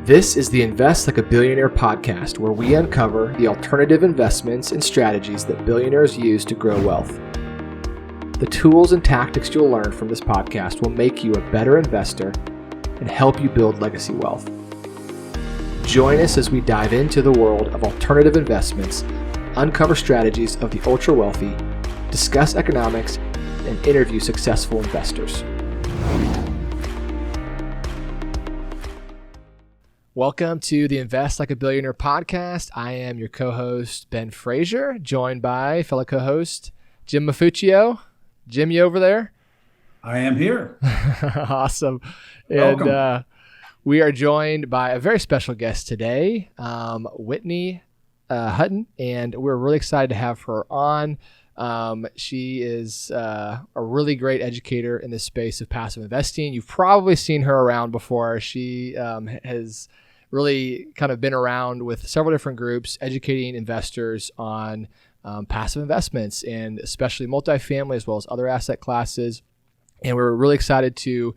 This is the Invest Like a Billionaire podcast, where we uncover the alternative investments and strategies that billionaires use to grow wealth. The tools and tactics you'll learn from this podcast will make you a better investor and help you build legacy wealth. Join us as we dive into the world of alternative investments, uncover strategies of the ultra wealthy, discuss economics, and interview successful investors. Welcome to the Invest Like a Billionaire podcast. I am your co-host, Ben Fraser, joined by fellow co-host, Jim Maffuccio. Jim, you over there? I am here. Awesome. Welcome. And we are joined by a very special guest today, Whitney Elkins-Hutten, and we're really excited to have her on. She is a really great educator in the space of passive investing. You've probably seen her around before. She has really kind of been around with several different groups, educating investors on passive investments, and especially multifamily as well as other asset classes. And we're really excited to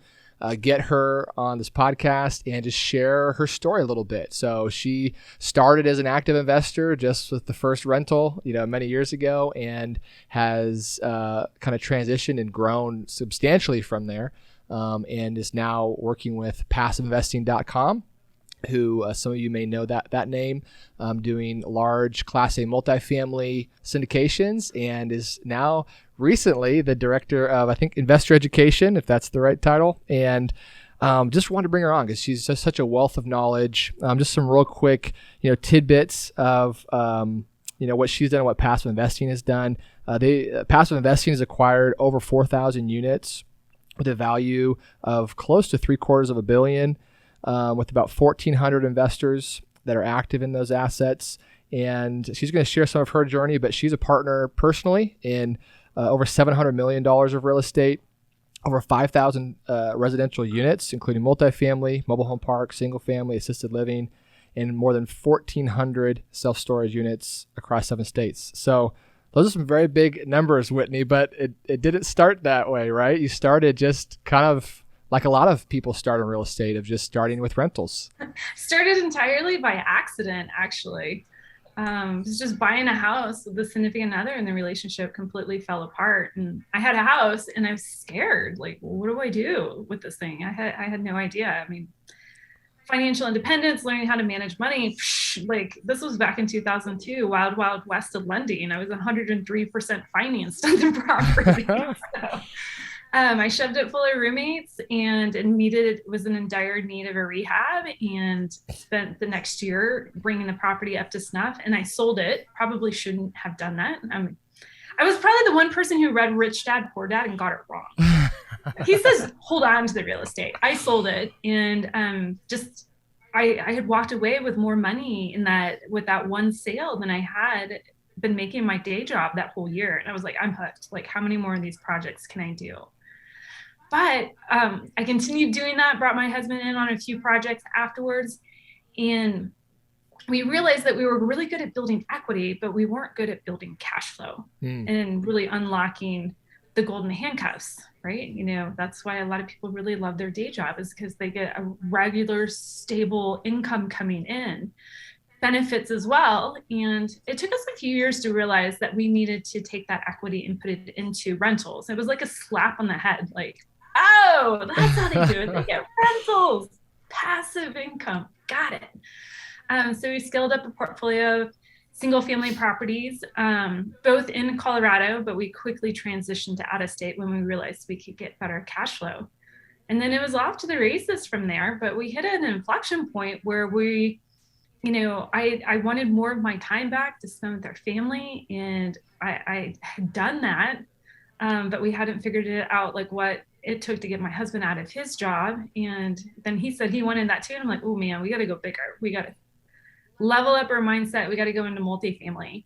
get her on this podcast and just share her story a little bit. So she started as an active investor just with the first rental, many years ago, and has kind of transitioned and grown substantially from there, and is now working with passiveinvesting.com, who some of you may know that name, doing large Class A multifamily syndications, and is now recently the director of, I think, investor education, if that's the right title. And just wanted to bring her on because she's just such a wealth of knowledge. Just some real quick, tidbits of, what she's done and what passive investing has done. Passive investing has acquired over 4,000 units with a value of close to $750 million, with about 1,400 investors that are active in those assets. And she's going to share some of her journey, but she's a partner personally in over $700 million of real estate, over 5,000 residential units, including multifamily, mobile home parks, single family, assisted living, and more than 1,400 self-storage units across 7 states. So those are some very big numbers, Whitney, but it didn't start that way, right? You started just kind of like a lot of people start in real estate, of just starting with rentals. Started entirely by accident, actually. Was just buying a house with a significant other, and the relationship completely fell apart. And I had a house and I was scared. Like, what do I do with this thing? I had no idea. I mean, financial independence, learning how to manage money. Like, this was back in 2002, wild, wild west of lending. I was 103% financed on the property. So, I shoved it full of roommates, and was in dire need of a rehab, and spent the next year bringing the property up to snuff. And I sold it. Probably shouldn't have done that. I was probably the one person who read Rich Dad, Poor Dad and got it wrong. He says, hold on to the real estate. I sold it. And I had walked away with more money with that one sale than I had been making my day job that whole year. And I was like, I'm hooked. Like, how many more of these projects can I do? But I continued doing that, brought my husband in on a few projects afterwards. And we realized that we were really good at building equity, but we weren't good at building cash flow and really unlocking the golden handcuffs, right? That's why a lot of people really love their day job, is because they get a regular, stable income coming in, benefits as well. And it took us a few years to realize that we needed to take that equity and put it into rentals. It was like a slap on the head, like, oh, that's how they do it. They get rentals, passive income. Got it. So we scaled up a portfolio of single family properties, both in Colorado, but we quickly transitioned to out of state when we realized we could get better cash flow. And then it was off to the races from there, but we hit an inflection point where I wanted more of my time back to spend with our family, and I had done that, but we hadn't figured it out, like what it took to get my husband out of his job. And then he said he wanted that too. And I'm like, oh man, we got to go bigger. We got to level up our mindset. We got to go into multifamily.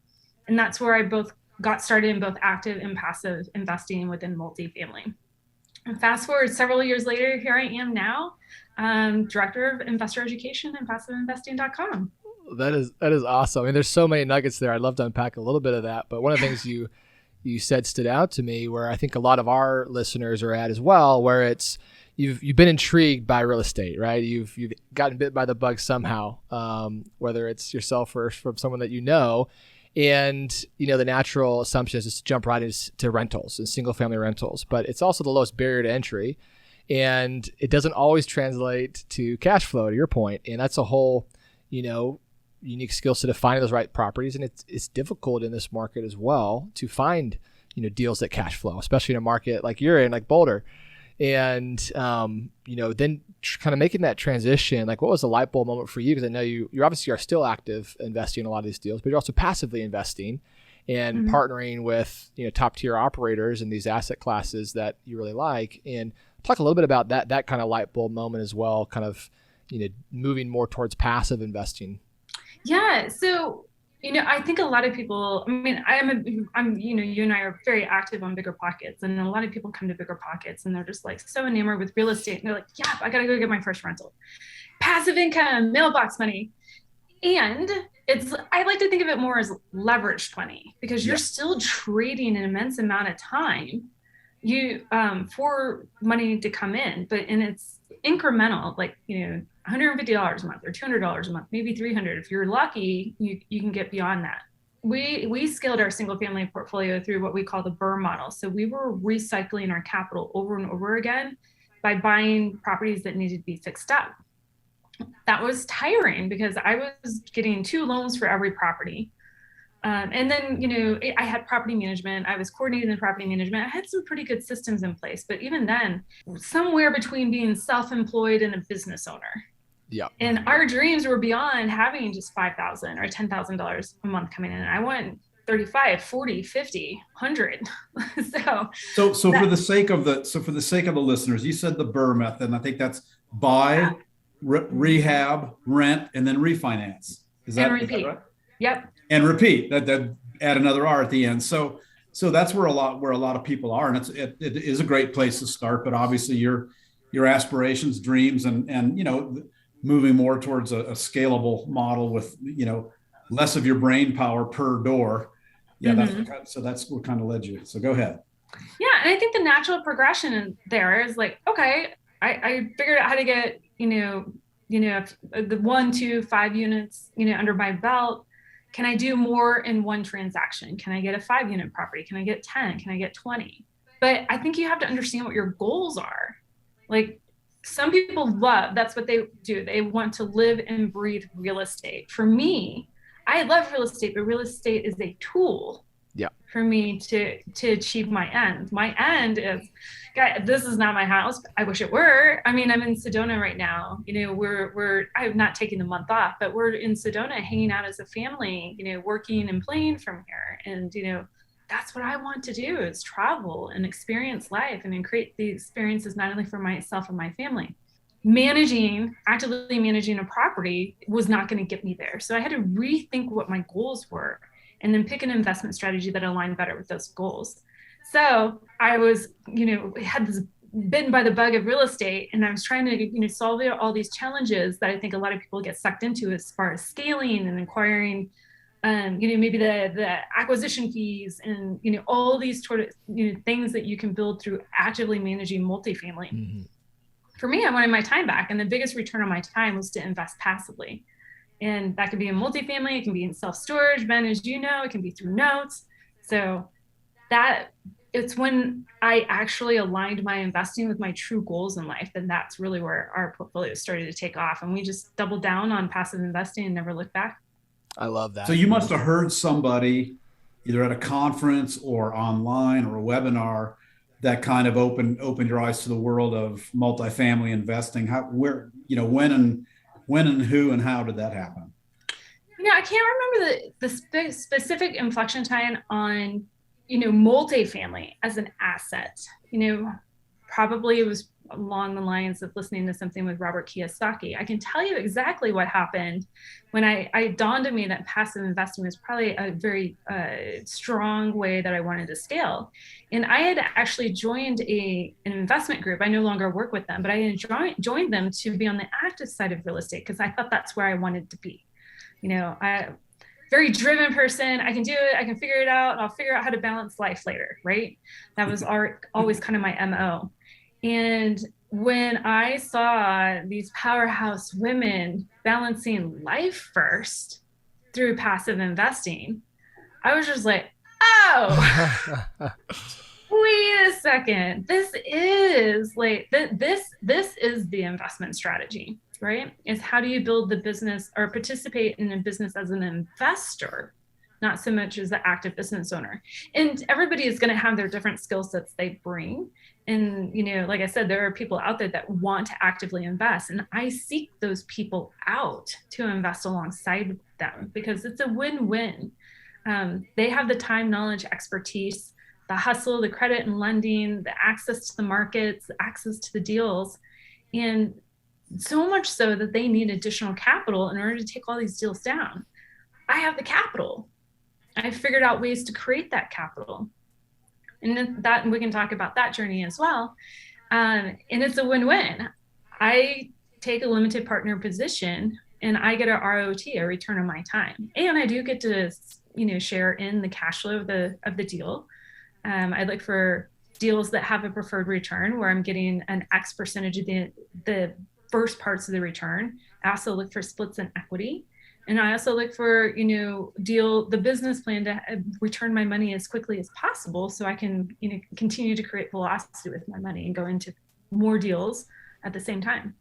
And that's where I both got started in both active and passive investing within multifamily. And fast forward several years later, here I am now, director of investor education and passiveinvesting.com. That is awesome. I mean, there's so many nuggets there. I'd love to unpack a little bit of that. But one of the things you said stood out to me, where I think a lot of our listeners are at as well, where it's, you've been intrigued by real estate, right? You've gotten bit by the bug somehow, whether it's yourself or from someone that you know. And, the natural assumption is just to jump right into rentals and single family rentals, but it's also the lowest barrier to entry. And it doesn't always translate to cash flow, to your point. And that's a whole, unique skill set of finding those right properties. And it's difficult in this market as well to find, deals that cash flow, especially in a market like you're in, like Boulder. And, then kind of making that transition, like what was the light bulb moment for you? Because I know you obviously are still active investing in a lot of these deals, but you're also passively investing and partnering with, top tier operators in these asset classes that you really like. And talk a little bit about that kind of light bulb moment as well, kind of, moving more towards passive investing. Yeah. So, I think a lot of people, I'm, you and I are very active on Bigger Pockets, and a lot of people come to Bigger Pockets and they're just like so enamored with real estate. And they're like, yeah, I got to go get my first rental, passive income, mailbox money. And I like to think of it more as leveraged money, because you're still trading an immense amount of time for money to come in, and it's incremental, like, $150 a month or $200 a month, maybe $300. If you're lucky, you can get beyond that. We scaled our single family portfolio through what we call the BRRRR model. So we were recycling our capital over and over again by buying properties that needed to be fixed up. That was tiring because I was getting 2 loans for every property. And then, I had property management. I was coordinating the property management. I had some pretty good systems in place, but even then, somewhere between being self-employed and a business owner. Yeah. And our dreams were beyond having just $5,000 or $10,000 a month coming in. I want 35, 40, 50, 100. So for the sake of the listeners, you said the BRRRR method, and I think that's buy, rehab, rent, and then refinance. Is that right? Yep. And repeat. That add another R at the end. So that's where a lot of people are, and it is a great place to start. But obviously, your aspirations, dreams, and moving more towards a scalable model with less of your brain power per door. Yeah, that's what kind of led you. So go ahead. Yeah, and I think the natural progression in there is like, okay, I figured out how to get the 1, 2, 5 units under my belt. Can I do more in one transaction? Can I get a 5-unit property? Can I get 10? Can I get 20? But I think you have to understand what your goals are. Like, some people that's what they do. They want to live and breathe real estate. For me, I love real estate, but real estate is a tool for me to achieve my end. My end is, guys, this is not my house. I wish it were. I mean, I'm in Sedona right now. I'm not taking the month off, but we're in Sedona hanging out as a family, working and playing from here. And, that's what I want to do, is travel and experience life and then create the experiences not only for myself and my family. Actively managing a property was not going to get me there. So I had to rethink what my goals were and then pick an investment strategy that aligned better with those goals. So I was, had this bitten by the bug of real estate, and I was trying to, solve all these challenges that I think a lot of people get sucked into as far as scaling and acquiring, maybe the acquisition fees and, all these sort of, things that you can build through actively managing multifamily. Mm-hmm. For me, I wanted my time back. And the biggest return on my time was to invest passively. And that could be in multifamily. It can be in self-storage, Ben, as you know, it can be through notes. So it's when I actually aligned my investing with my true goals in life, then that's really where our portfolio started to take off. And we just doubled down on passive investing and never looked back. I love that. So you must have heard somebody either at a conference or online or a webinar that kind of opened your eyes to the world of multifamily investing. When and who and how did that happen? I can't remember the specific inflection time on, multifamily as an asset. Probably it was along the lines of listening to something with Robert Kiyosaki. I can tell you exactly what happened when I dawned on me that passive investing was probably a very strong way that I wanted to scale. And I had actually joined an investment group. I no longer work with them, but I had joined them to be on the active side of real estate because I thought that's where I wanted to be. Very driven person. I can do it. I can figure it out. I'll figure out how to balance life later, right? That was always kind of my MO. And when I saw these powerhouse women balancing life first through passive investing, I was just like, oh, wait a second. This is the investment strategy, right? Is how do you build the business or participate in a business as an investor, not so much as the active business owner. And everybody is going to have their different skill sets they bring. And, like I said, there are people out there that want to actively invest. And I seek those people out to invest alongside them because it's a win-win. They have the time, knowledge, expertise, the hustle, the credit and lending, the access to the markets, the access to the deals. And so much so that they need additional capital in order to take all these deals down. I have the capital. I figured out ways to create that capital. And we can talk about that journey as well. And it's a win-win. I take a limited partner position and I get a ROT, a return on my time. And I do get to, share in the cash flow of the deal. I look for deals that have a preferred return where I'm getting an X percentage of the first parts of the return. I also look for splits in equity. And I also look for, the business plan to return my money as quickly as possible so I can, continue to create velocity with my money and go into more deals at the same time.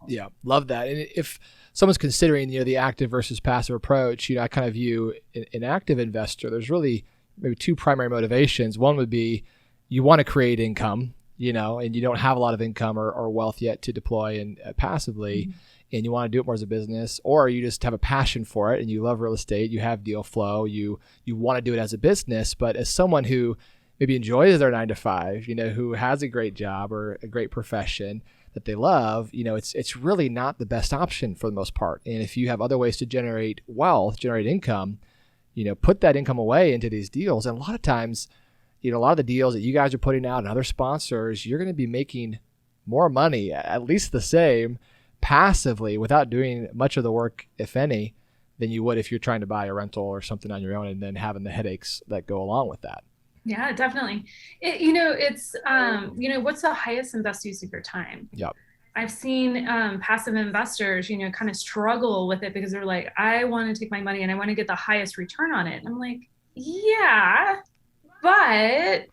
Yeah, love that. And if someone's considering, the active versus passive approach, I kind of view an active investor, there's really maybe two primary motivations. One would be you want to create income, and you don't have a lot of income or wealth yet to deploy and passively. Mm-hmm. And you want to do it more as a business, or you just have a passion for it and you love real estate, you have deal flow, you want to do it as a business. But as someone who maybe enjoys their 9 to 5, who has a great job or a great profession that they love, it's really not the best option for the most part. And if you have other ways to generate wealth, generate income, put that income away into these deals. And a lot of times, a lot of the deals that you guys are putting out and other sponsors, you're going to be making more money, at least the same, passively without doing much of the work, if any, than you would if you're trying to buy a rental or something on your own and then having the headaches that go along with that. Yeah, definitely. It's what's the highest and best use of your time? Yep. I've seen passive investors, kind of struggle with it because they're like, I want to take my money and I want to get the highest return on it. And I'm like, yeah, but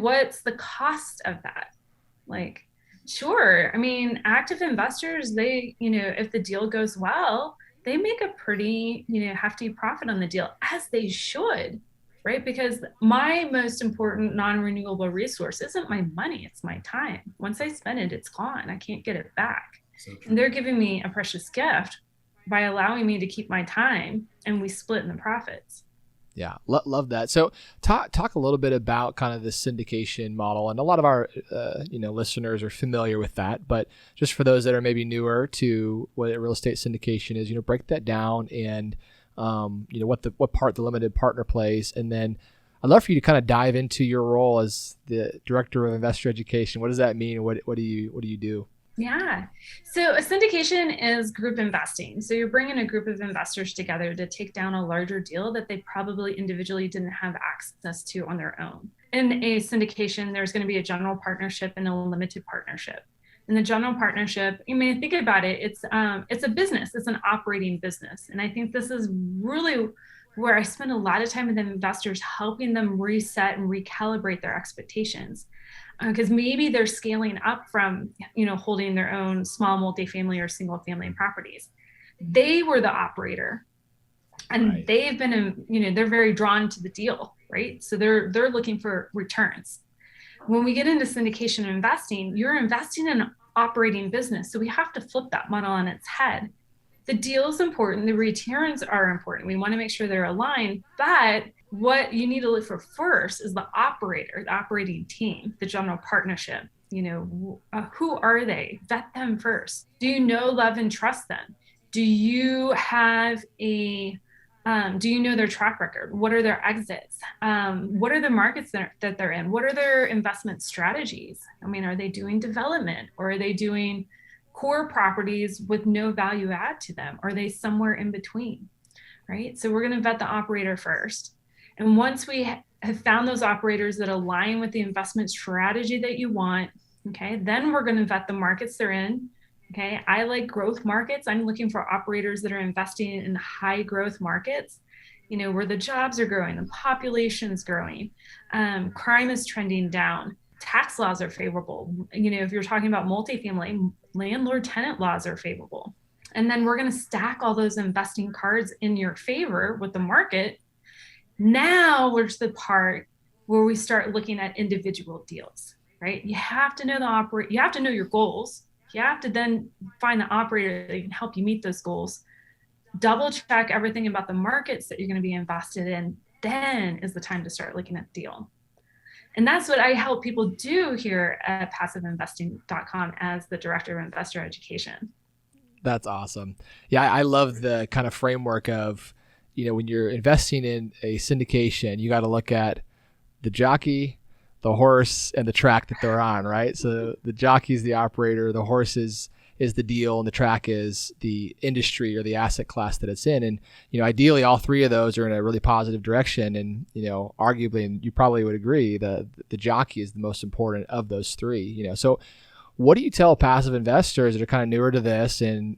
what's the cost of that? Like, sure. I mean, active investors, they, if the deal goes well, they make a pretty, hefty profit on the deal, as they should, right? Because my most important non-renewable resource isn't my money, it's my time. Once I spend it, it's gone. I can't get it back. So and they're giving me a precious gift by allowing me to keep my time, and we split in the profits. Yeah, love that. So talk a little bit about kind of the syndication model, and a lot of our listeners are familiar with that. But just for those that are maybe newer to what real estate syndication is, break that down and what part the limited partner plays, and then I'd love for you to kind of dive into your role as the director of investor education. What does that mean? What do you do? Yeah. So a syndication is group investing. So you're bringing a group of investors together to take down a larger deal that they probably individually didn't have access to on their own. In a syndication, there's going to be a general partnership and a limited partnership. In the general partnership, think about it, it's a business, it's an operating business. And I think this is really where I spend a lot of time with investors, helping them reset and recalibrate their expectations. Because maybe they're scaling up from, holding their own small multifamily or single family properties. They were the operator, and right. They've been, they're very drawn to the deal, right? So they're looking for returns. When we get into syndication investing, you're investing in an operating business. So we have to flip that model on its head. The deal is important. The returns are important. We want to make sure they're aligned, but what you need to look for first is the operator, the operating team, the general partnership. Who are they? Vet them first. Do you know, love, and trust them? Do you have do you know their track record? What are their exits? What are the markets that they're in? What are their investment strategies? Are they doing development, or are they doing core properties with no value add to them? Are they somewhere in between, right? So we're going to vet the operator first. And once we have found those operators that align with the investment strategy that you want, Okay. Then we're going to vet the markets they're in. Okay. I like growth markets. I'm looking for operators that are investing in high growth markets, where the jobs are growing, the population's growing, crime is trending down, tax laws are favorable. If you're talking about multifamily, landlord tenant laws are favorable. And then we're going to stack all those investing cards in your favor with the market. Now we're to the part where we start looking at individual deals, right? You have to know you have to know your goals. You have to then find the operator that can help you meet those goals. Double check everything about the markets that you're going to be invested in. Then is the time to start looking at the deal. And that's what I help people do here at passiveinvesting.com as the director of investor education. That's awesome. Yeah, I love the kind of framework of, when you're investing in a syndication, you got to look at the jockey, the horse, and the track that they're on, right? So the jockey is the operator, the horse is the deal, and the track is the industry or the asset class that it's in. And, ideally all three of those are in a really positive direction. And, arguably, and you probably would agree, the jockey is the most important of those three, So what do you tell passive investors that are kind of newer to this? And,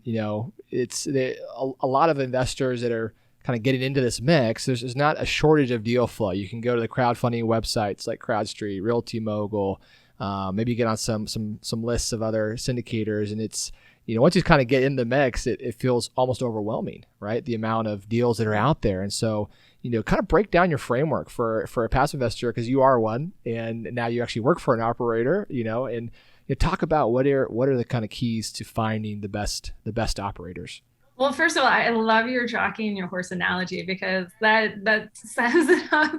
it's a lot of investors that are kind of getting into this mix. There's not a shortage of deal flow. You can go to the crowdfunding websites like CrowdStreet, Realty Mogul, maybe get on some lists of other syndicators. And it's, once you kind of get in the mix, it feels almost overwhelming, right? The amount of deals that are out there. And so, kind of break down your framework for a passive investor, because you are one, and now you actually work for an operator, and talk about what are the kind of keys to finding the best operators. Well, first of all, I love your jockey and your horse analogy, because that sums it up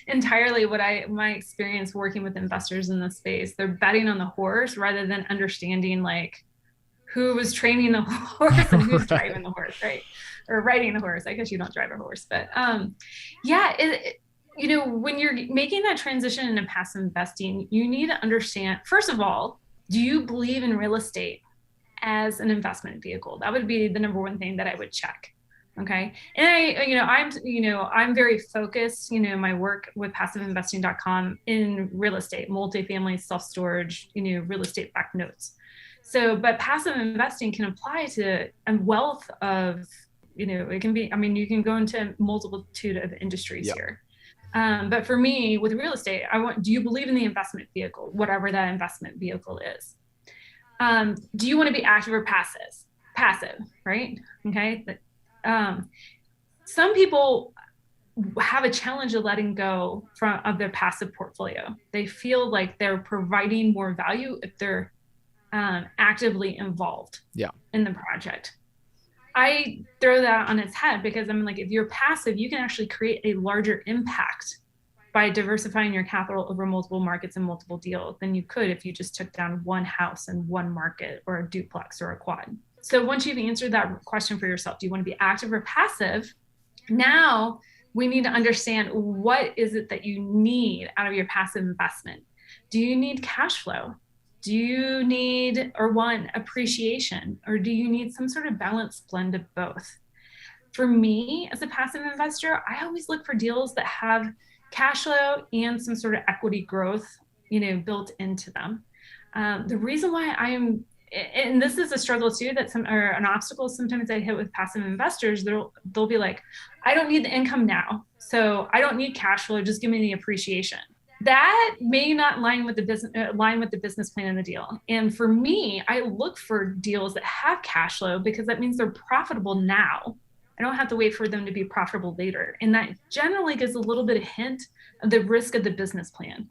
entirely my experience working with investors in this space. They're betting on the horse rather than understanding like who was training the horse and who's driving the horse, right? Or riding the horse. I guess you don't drive a horse, but when you're making that transition into passive investing, you need to understand, first of all, do you believe in real estate as an investment vehicle? That would be the number one thing that I would check. Okay. And I'm very focused, my work with passiveinvesting.com in real estate, multifamily, self-storage, real estate backed notes. So, but passive investing can apply to a wealth of, it can be, you can go into a multitude of industries here. But for me, with real estate, do you believe in the investment vehicle, whatever that investment vehicle is? Do you want to be active or passive? Passive, right? Okay. Some people have a challenge of letting go of their passive portfolio. They feel like they're providing more value if they're actively involved in the project. I throw that on its head, because I'm like, if you're passive, you can actually create a larger impact by diversifying your capital over multiple markets and multiple deals than you could if you just took down one house in one market, or a duplex or a quad. So once you've answered that question for yourself, do you want to be active or passive? Now we need to understand, what is it that you need out of your passive investment? Do you need cash flow? Do you need or want appreciation? Or do you need some sort of balanced blend of both? For me, as a passive investor, I always look for deals that have cash flow and some sort of equity growth, built into them. The reason why and this is a struggle too, or an obstacle sometimes I hit with passive investors, they'll be like, I don't need the income now, so I don't need cash flow, just give me the appreciation. That may not line with the business plan in the deal. And for me, I look for deals that have cash flow, because that means they're profitable now. I don't have to wait for them to be profitable later. And that generally gives a little bit of hint of the risk of the business plan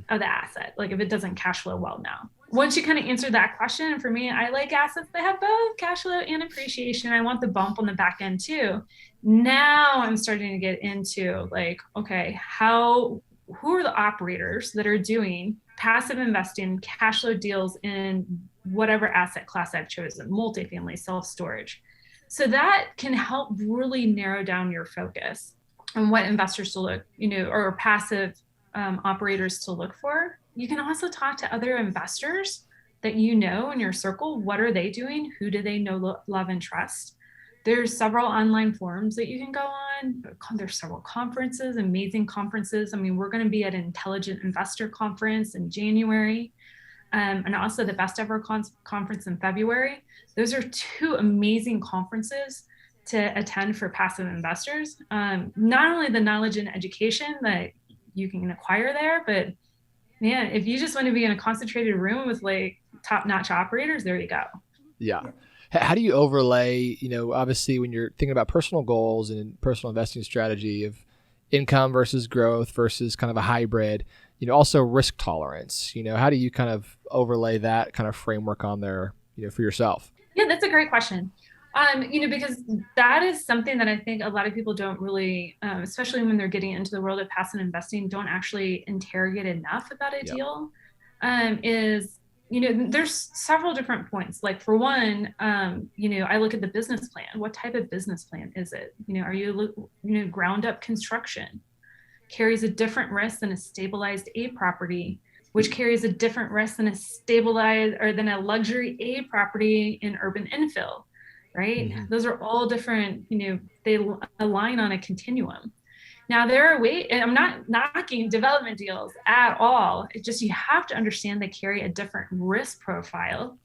of the asset, like if it doesn't cash flow well now. Once you kind of answer that question, for me, I like assets that have both cash flow and appreciation. I want the bump on the back end too. Now I'm starting to get into like, okay, who are the operators that are doing passive investing, cash flow deals in whatever asset class I've chosen, multifamily, self-storage. So that can help really narrow down your focus on what investors to look, or passive operators to look for. You can also talk to other investors that in your circle. What are they doing? Who do they know, love, and trust? There's several online forums that you can go on. There's several conferences, amazing conferences. We're going to be at an Intelligent Investor Conference in January. and also the Best Ever Conference in February. Those are two amazing conferences to attend for passive investors. Not only the knowledge and education that you can acquire there, but man, if you just want to be in a concentrated room with like top-notch operators, there you go. Yeah. How do you overlay, obviously when you're thinking about personal goals and personal investing strategy of income versus growth versus kind of a hybrid, also risk tolerance, how do you kind of overlay that kind of framework on there, for yourself? Yeah, that's a great question. Because that is something that I think a lot of people don't really, especially when they're getting into the world of passive investing, don't actually interrogate enough about a deal. There's several different points. Like for one, I look at the business plan. What type of business plan is it? Are you, ground up construction? Carries a different risk than a stabilized A property, which carries a different risk than a luxury A property in urban infill. Right? Mm-hmm. Those are all different, they align on a continuum. Now there are ways, and I'm not knocking development deals at all. It's just, you have to understand they carry a different risk profile,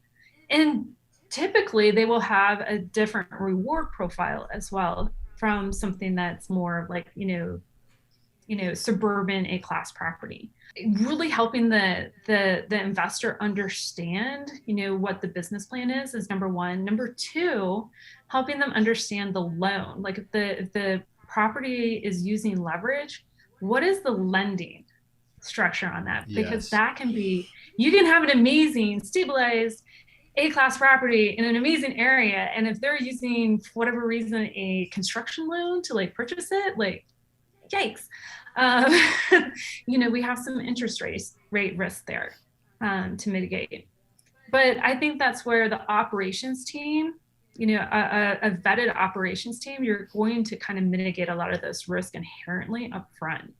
and typically they will have a different reward profile as well from something that's more like, suburban A-class property. Really helping the investor understand, what the business plan is number one. Number two, helping them understand the loan. Like if the property is using leverage, what is the lending structure on that? Because that can be, you can have an amazing stabilized A-class property in an amazing area, and if they're using, for whatever reason, a construction loan to like purchase it, like yikes. We have some interest rate risk there to mitigate. But I think that's where the operations team, a vetted operations team, you're going to kind of mitigate a lot of those risks inherently up front,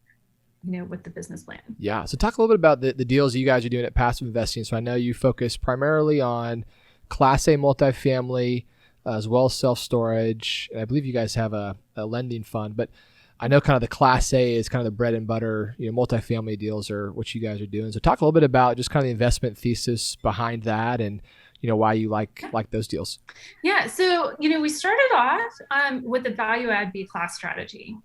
with the business plan. Yeah. So talk a little bit about the deals you guys are doing at Passive Investing. So I know you focus primarily on Class A multifamily as well as self-storage. And I believe you guys have a lending fund, but I know kind of the Class A is kind of the bread and butter, multifamily deals are what you guys are doing. So talk a little bit about just kind of the investment thesis behind that and, why you like those deals. Yeah. So, we started off with the value add B class strategy.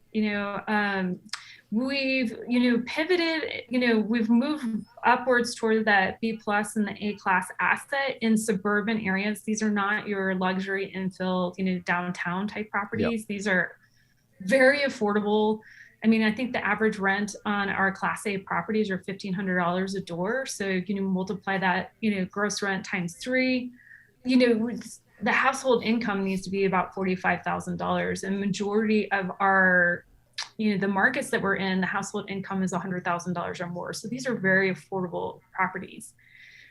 We've, pivoted, we've moved upwards toward that B plus and the A class asset in suburban areas. These are not your luxury infill, downtown type properties. Yep. These are very affordable. I mean, I think the average rent on our Class A properties are $1,500 a door. So, multiply that, gross rent times 3, the household income needs to be about $45,000. And majority of our, the markets that we're in, the household income is $100,000 or more. So these are very affordable properties.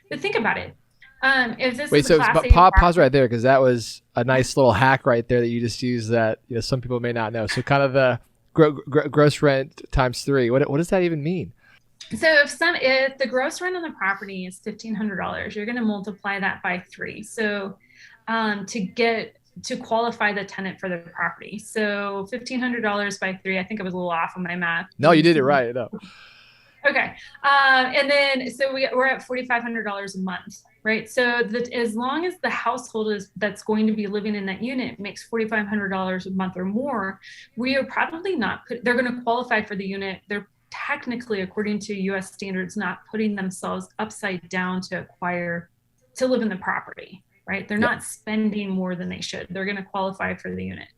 But think about it. If this Wait, so pause right there, because that was a nice little hack right there that you just used that some people may not know. So kind of the gross rent times 3. What does that even mean? So if the gross rent on the property is $1,500, you're going to multiply that by 3. So to qualify the tenant for the property. So $1,500 by 3. I think I was a little off on my math. No, you did it right. No. Okay. And then, so we're at $4,500 a month, right? So that as long as the household that's going to be living in that unit makes $4,500 a month or more, we are probably they're going to qualify for the unit. They're technically, according to US standards, not putting themselves upside down to live in the property, right? They're not spending more than they should. They're going to qualify for the unit.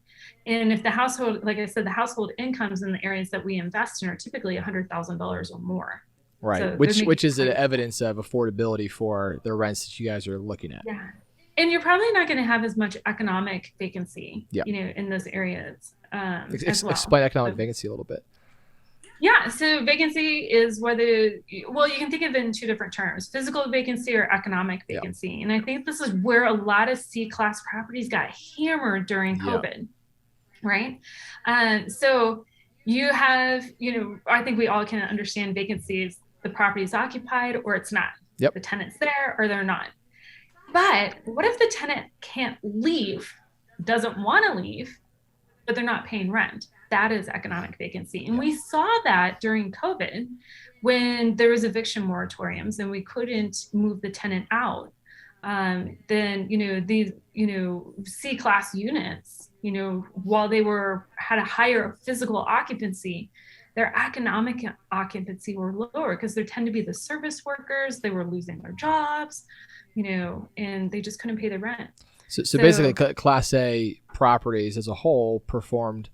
And if the household, like I said, the household incomes in the areas that we invest in are typically $100,000 or more. Right. So which is an evidence of affordability for the rents that you guys are looking at. Yeah. And you're probably not going to have as much economic vacancy, in those areas. As well. Explain economic vacancy a little bit. Yeah. So vacancy is you can think of it in 2 different terms: physical vacancy or economic vacancy. And I think this is where a lot of C-class properties got hammered during COVID. Right. So you have, I think we all can understand vacancies. The property is occupied or it's not. Yep. The tenant's there or they're not. But what if the tenant can't leave, doesn't want to leave, but they're not paying rent? that is economic vacancy. And we saw that during COVID when there was eviction moratoriums and we couldn't move the tenant out. Then, these, C-class units, while they had a higher physical occupancy, their economic occupancy were lower because there tend to be the service workers. They were losing their jobs, and they just couldn't pay the rent. So basically, Class A properties as a whole performed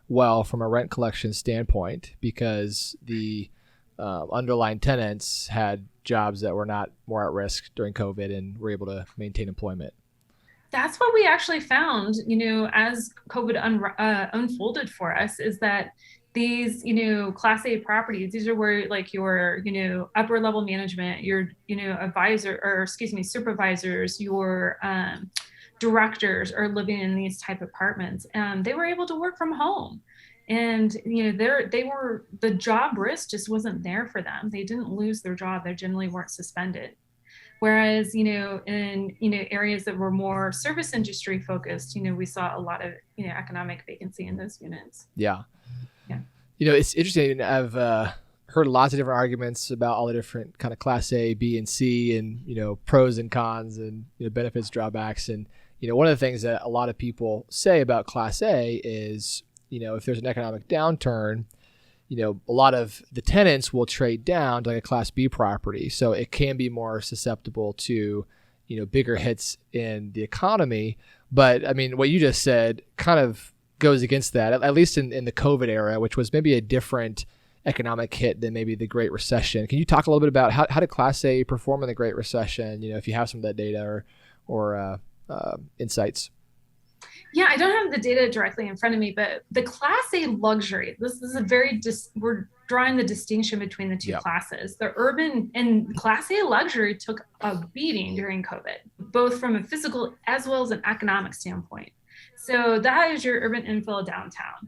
well from a rent collection standpoint because the underlying tenants had jobs that were not more at risk during COVID and were able to maintain employment. That's what we actually found, as COVID unfolded for us, is that these, Class A properties, these are where like your, upper level management, your, supervisors, your directors are living in these type of apartments, and they were able to work from home. And, the job risk just wasn't there for them. They didn't lose their job. They generally weren't suspended. Whereas, in, areas that were more service industry focused, we saw a lot of, economic vacancy in those units. Yeah. It's interesting. I've heard lots of different arguments about all the different kind of Class A, B, and C, and pros and cons, and benefits, drawbacks. And one of the things that a lot of people say about Class A is if there's an economic downturn, a lot of the tenants will trade down to like a Class B property, so it can be more susceptible to bigger hits in the economy. But I mean, what you just said kind of goes against that, at least in the COVID era, which was maybe a different economic hit than maybe the Great Recession. Can you talk a little bit about how did Class A perform in the Great Recession? If you have some of that data or insights. Yeah, I don't have the data directly in front of me, but the Class A luxury, this is we're drawing the distinction between the two classes. The urban and Class A luxury took a beating during COVID, both from a physical as well as an economic standpoint. So that is your urban infill downtown.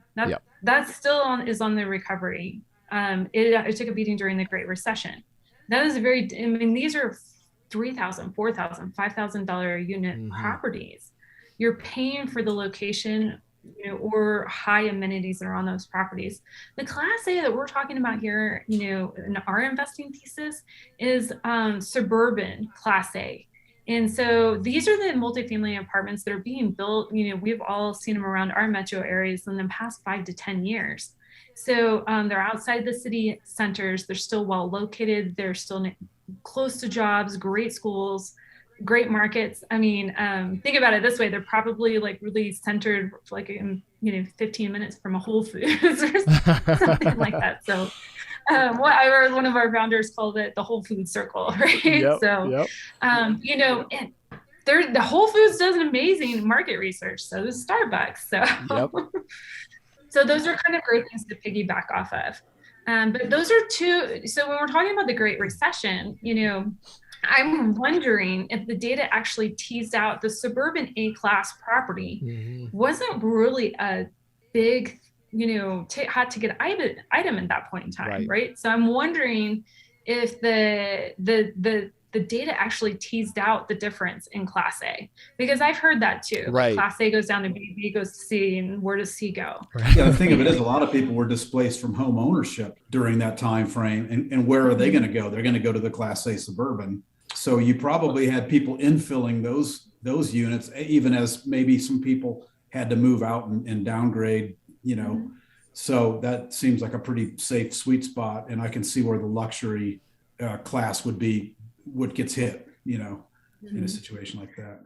That still is on the recovery. It took a beating during the Great Recession. That is these are $3,000, $4,000, $5,000 unit properties. You're paying for the location, or high amenities that are on those properties. The Class A that we're talking about here, in our investing thesis is suburban Class A. And so these are the multifamily apartments that are being built. We've all seen them around our metro areas in the past 5 to 10 years. So they're outside the city centers. They're still well located. They're still close to jobs, great schools, great markets. I mean, think about it this way. They're probably like really centered like in, 15 minutes from a Whole Foods or something like that. So one of our founders called it the Whole Food Circle, right? The Whole Foods does an amazing market research. So does Starbucks. So those are kind of great things to piggyback off of. But those are two. So when we're talking about the Great Recession, I'm wondering if the data actually teased out the suburban A-class property wasn't really a big, hot ticket item at that point in time, right? So I'm wondering if the data actually teased out the difference in Class A, because I've heard that too. Right. Class A goes down to B, B goes to C, and where does C go? Yeah, the thing of it is, a lot of people were displaced from home ownership during that time frame, and where are they going to go? They're going to go to the Class A suburban. So you probably had people infilling those units, even as maybe some people had to move out and downgrade, So that seems like a pretty safe sweet spot, and I can see where the luxury class would be what gets hit, in a situation like that.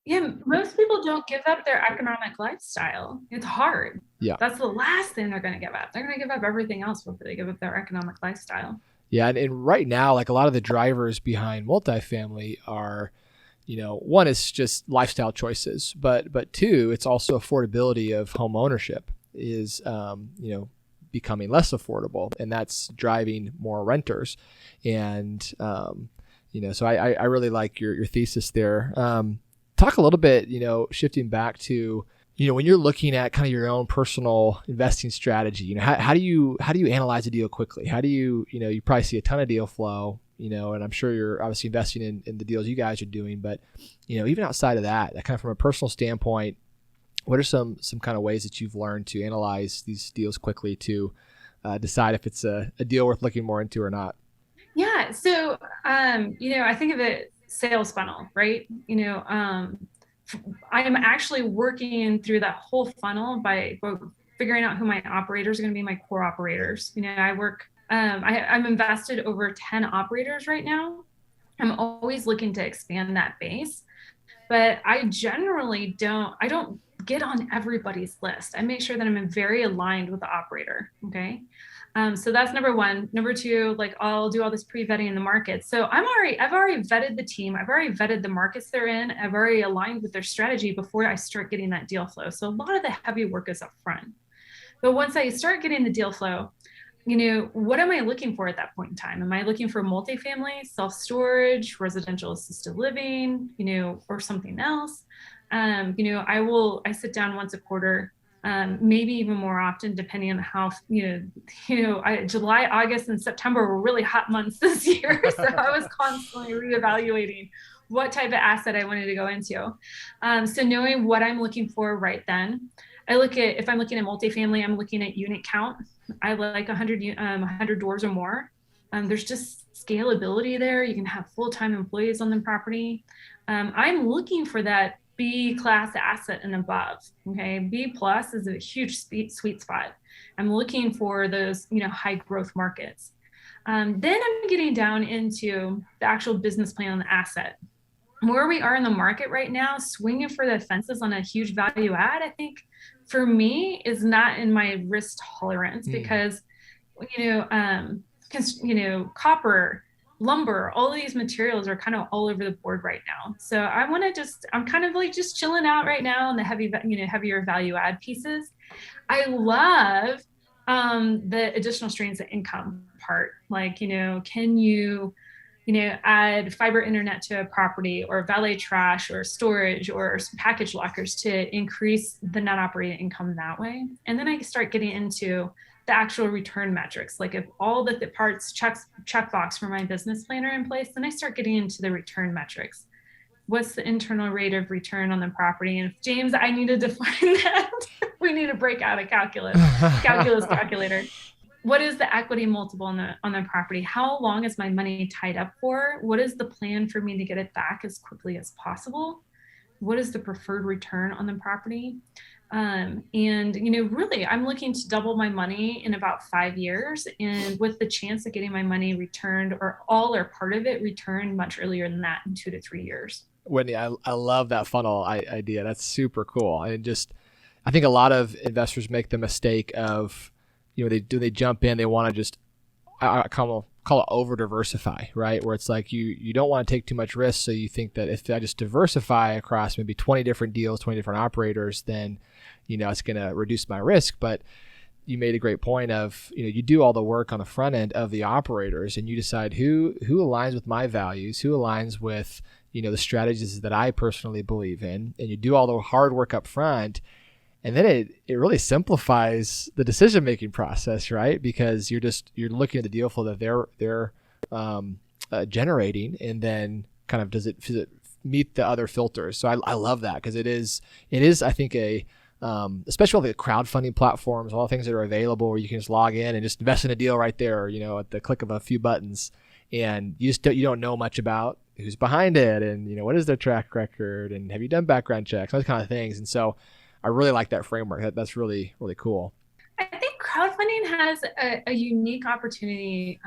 Yeah, most people don't give up their economic lifestyle. It's hard. Yeah, that's the last thing they're going to give up. They're going to give up everything else before they give up their economic lifestyle. Yeah, and right now, like a lot of the drivers behind multifamily are, one is just lifestyle choices, but two, it's also affordability of home ownership is, becoming less affordable, and that's driving more renters. And, so I really like your thesis there. Talk a little bit, shifting back to, when you're looking at kind of your own personal investing strategy, how do you analyze a deal quickly? How do you probably see a ton of deal flow, and I'm sure you're obviously investing in the deals you guys are doing, but, even outside of that kind of from a personal standpoint, What are some kind of ways that you've learned to analyze these deals quickly to decide if it's a deal worth looking more into or not? Yeah. So, I think of it sales funnel, right? I am actually working through that whole funnel by figuring out who my operators are going to be, my core operators. I'm invested over 10 operators right now. I'm always looking to expand that base, but I generally I don't get on everybody's list. I make sure that I'm very aligned with the operator. Okay. So that's number one. Number two, like I'll do all this pre-vetting in the market. So I've already vetted the team. I've already vetted the markets they're in. I've already aligned with their strategy before I start getting that deal flow. So a lot of the heavy work is up front. But once I start getting the deal flow, what am I looking for at that point in time? Am I looking for multifamily, self-storage, residential assisted living, or something else? I sit down once a quarter, maybe even more often, depending on how, July, August, and September were really hot months this year. So I was constantly reevaluating what type of asset I wanted to go into. So knowing what I'm looking for right then, if I'm looking at multifamily, I'm looking at unit count. I like 100 doors or more. There's just scalability there. You can have full-time employees on the property. I'm looking for that B class asset and above. Okay. B plus is a huge sweet spot. I'm looking for those, high growth markets. Then I'm getting down into the actual business plan on the asset. Where we are in the market right now, swinging for the fences on a huge value add, I think for me is not in my risk tolerance because, copper, lumber, all of these materials are kind of all over the board right now. So I'm kind of like just chilling out right now on the heavier value add pieces. I love the additional streams of income part. Like, can you, add fiber internet to a property or valet trash or storage or package lockers to increase the net operating income that way. And then I start getting into the actual return metrics. Like if all the parts checkbox for my business plan are in place, then I start getting into the return metrics. What's the internal rate of return on the property? And if James, I need to define that. We need to break out a calculus calculator. What is the equity multiple on the property? How long is my money tied up for? What is the plan for me to get it back as quickly as possible? What is the preferred return on the property? Really, I'm looking to double my money in about 5 years, and with the chance of getting my money returned or all or part of it returned much earlier than that in 2 to 3 years. Whitney, I love that funnel idea. That's super cool. I think a lot of investors make the mistake of, they jump in, they want to just, I call it over diversify, right? Where it's like you don't want to take too much risk. So you think that if I just diversify across maybe 20 different deals, 20 different operators, then, it's going to reduce my risk. But you made a great point of, you do all the work on the front end of the operators and you decide who aligns with my values, who aligns with, the strategies that I personally believe in, and you do all the hard work up front. And then it really simplifies the decision-making process, right? Because you're looking at the deal flow that they're generating, and then kind of does it meet the other filters? So I love that because it is I think especially all the crowdfunding platforms, all the things that are available where you can just log in and just invest in a deal right there, at the click of a few buttons, and you don't know much about who's behind it, and what is their track record, and have you done background checks, those kind of things, and so. I really like that framework. That's really, really cool. I think crowdfunding has a unique opportunity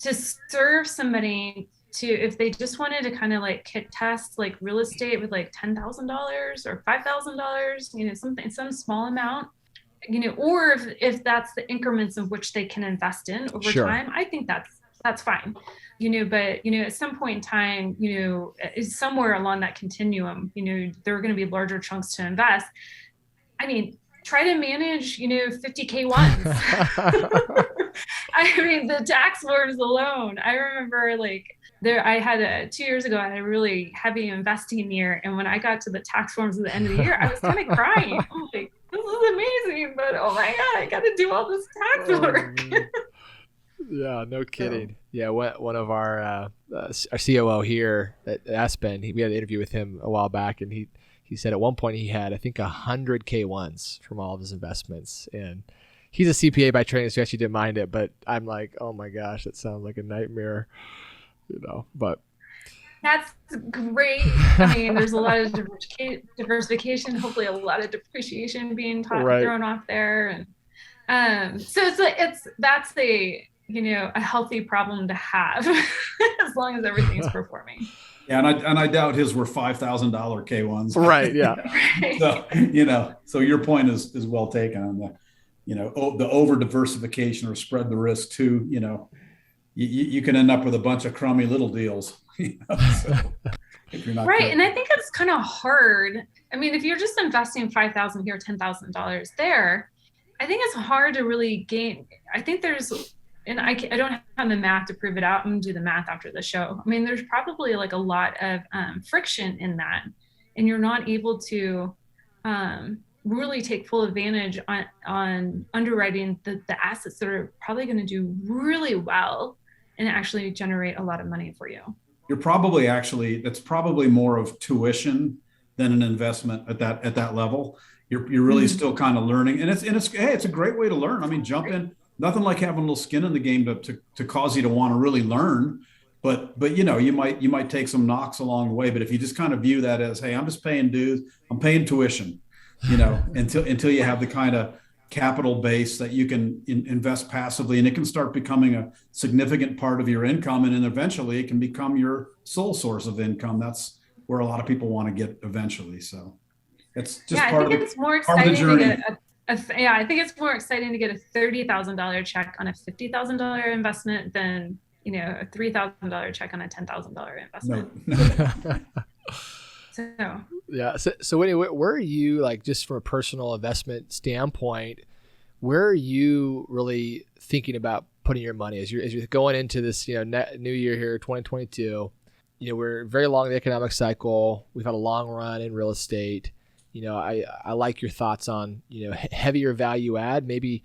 to serve somebody if they just wanted to kind of like kick test like real estate with like $10,000 or $5,000, some small amount, or if that's the increments of which they can invest in over time. I think that's fine. But, at some point in time, is somewhere along that continuum, there are going to be larger chunks to invest. Try to manage, 50K ones. The tax forms alone. I remember I had 2 years ago, I had a really heavy investing year. And when I got to the tax forms at the end of the year, I was kind of crying. I'm like, this is amazing, but oh my God, I got to do all this tax work. Yeah, no kidding. Yeah, one of our COO here at Aspen, we had an interview with him a while back, and he said at one point he had, I think, 100 K1s from all of his investments. And he's a CPA by training, so he actually didn't mind it. But I'm like, oh my gosh, that sounds like a nightmare, but. That's great. I mean, there's a lot of diversification, hopefully a lot of depreciation being thrown off there. And so that's a healthy problem to have as long as everything's performing. Yeah, and I doubt his were $5,000 K1s. Right. Yeah. So so your point is well taken on the over diversification or spread the risk too. You can end up with a bunch of crummy little deals. So if you're not right. careful. And I think it's kind of hard. I mean, if you're just investing $5,000 here, $10,000 there, I think it's hard to really gain. I think and I don't have the math to prove it out. I'm going to do the math after the show. I mean, there's probably like a lot of friction in that, and you're not able to really take full advantage on underwriting the assets that are probably going to do really well and actually generate a lot of money for you. You're probably that's probably more of tuition than an investment at that level. You're really still kind of learning, and it's a great way to learn. I mean, jump in. Nothing like having a little skin in the game to cause you to want to really learn. But you might take some knocks along the way. But if you just kind of view that as, hey, I'm just paying dues, I'm paying tuition, until you have the kind of capital base that you can invest passively, and it can start becoming a significant part of your income, and then eventually it can become your sole source of income. That's where a lot of people want to get eventually. So it's just part of the journey. I think it's more exciting to get a $30,000 check on a $50,000 investment than a $3,000 check on a $10,000 investment. No. So yeah. So anyway, where are you, like, just from a personal investment standpoint, where are you really thinking about putting your money as you're going into this new year here, 2022? We're very long in the economic cycle. We've had a long run in real estate. I like your thoughts on, heavier value add, maybe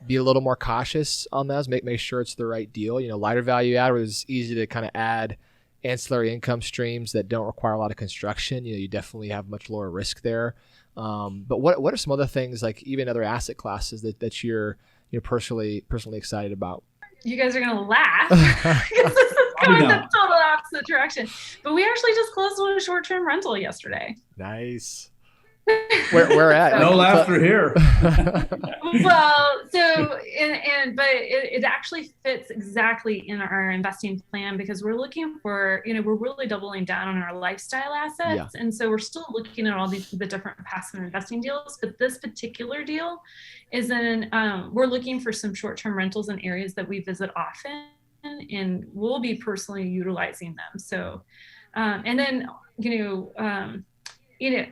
be a little more cautious on those, make sure it's the right deal. Lighter value add, where it's easy to kind of add ancillary income streams that don't require a lot of construction. You definitely have much lower risk there. But what are some other things, like even other asset classes that you're personally excited about? You guys are going to laugh because this is going the total opposite direction. But we actually just closed on a short-term rental yesterday. Nice. Where at? No laughter here. Well, so but it actually fits exactly in our investing plan, because we're looking for, we're really doubling down on our lifestyle assets. Yeah. And so we're still looking at all the different passive investing deals, but this particular deal is we're looking for some short-term rentals in areas that we visit often, and we'll be personally utilizing them. So, and then,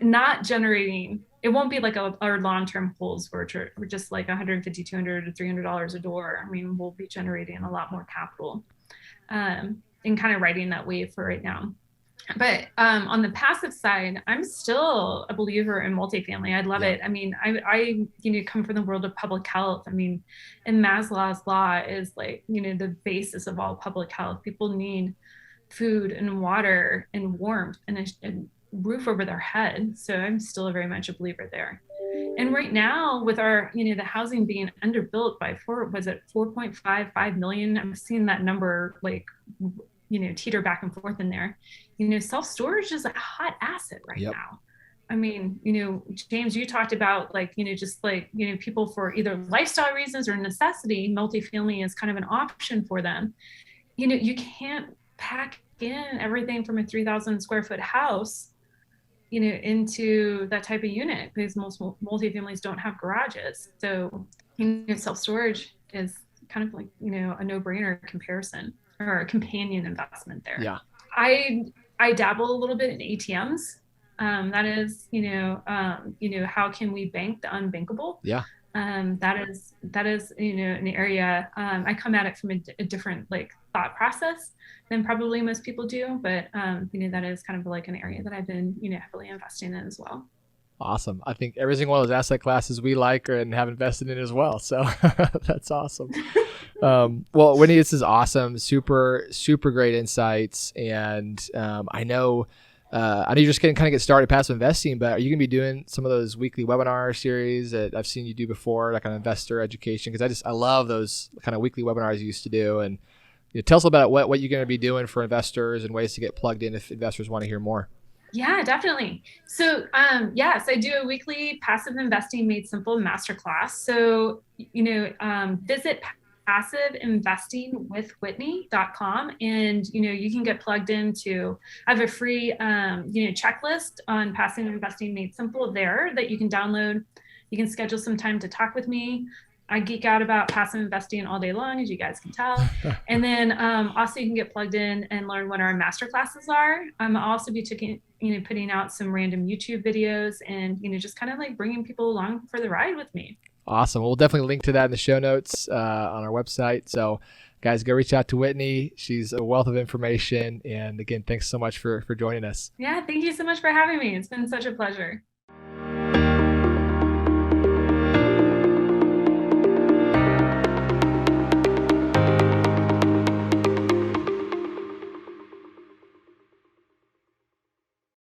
not generating, it won't be like our long-term holds where we're just like $150, $200 to $300 a door. I mean, we'll be generating a lot more capital and kind of riding that wave for right now. But on the passive side, I'm still a believer in multifamily. I love it. I mean, I come from the world of public health. I mean, and Maslow's law is like, the basis of all public health. People need food and water and warmth and a roof over their head. So I'm still very much a believer there. And right now, with our, the housing being underbuilt by 4.55 million, I'm seeing that number like, teeter back and forth in there. Self-storage is a hot asset right now. I mean, James, you talked about like, just like, people for either lifestyle reasons or necessity, multifamily is kind of an option for them. You can't pack in everything from a 3,000 square foot house into that type of unit, because most multifamilies don't have garages. So, self-storage is kind of like, a no-brainer comparison or a companion investment there. Yeah. I dabble a little bit in ATMs. That is, how can we bank the unbankable? Yeah. That is, an area, I come at it from a different thought process than probably most people do, but that is kind of like an area that I've been, heavily investing in as well. Awesome. I think every single one of those asset classes we like and have invested in as well. So that's awesome. Well, Whitney, this is awesome. Super, super great insights. And I know you're just getting kind of get started passive investing, but are you going to be doing some of those weekly webinar series that I've seen you do before, like on investor education? Because I love those kind of weekly webinars you used to do. And tell us about what you're going to be doing for investors and ways to get plugged in if investors want to hear more. Yeah, definitely. So yes, I do a weekly passive investing made simple masterclass. So, visit passiveinvestingwithwhitney.com and you can get plugged into. I have a free checklist on passive investing made simple there that you can download. You can schedule some time to talk with me. I geek out about passive investing all day long, as you guys can tell. And then also you can get plugged in and learn what our master classes are. I'll also be putting out some random YouTube videos and just kind of like bringing people along for the ride with me. Awesome. We'll definitely link to that in the show notes on our website. So guys, go reach out to Whitney. She's a wealth of information. And again, thanks so much for joining us. Yeah, thank you so much for having me. It's been such a pleasure.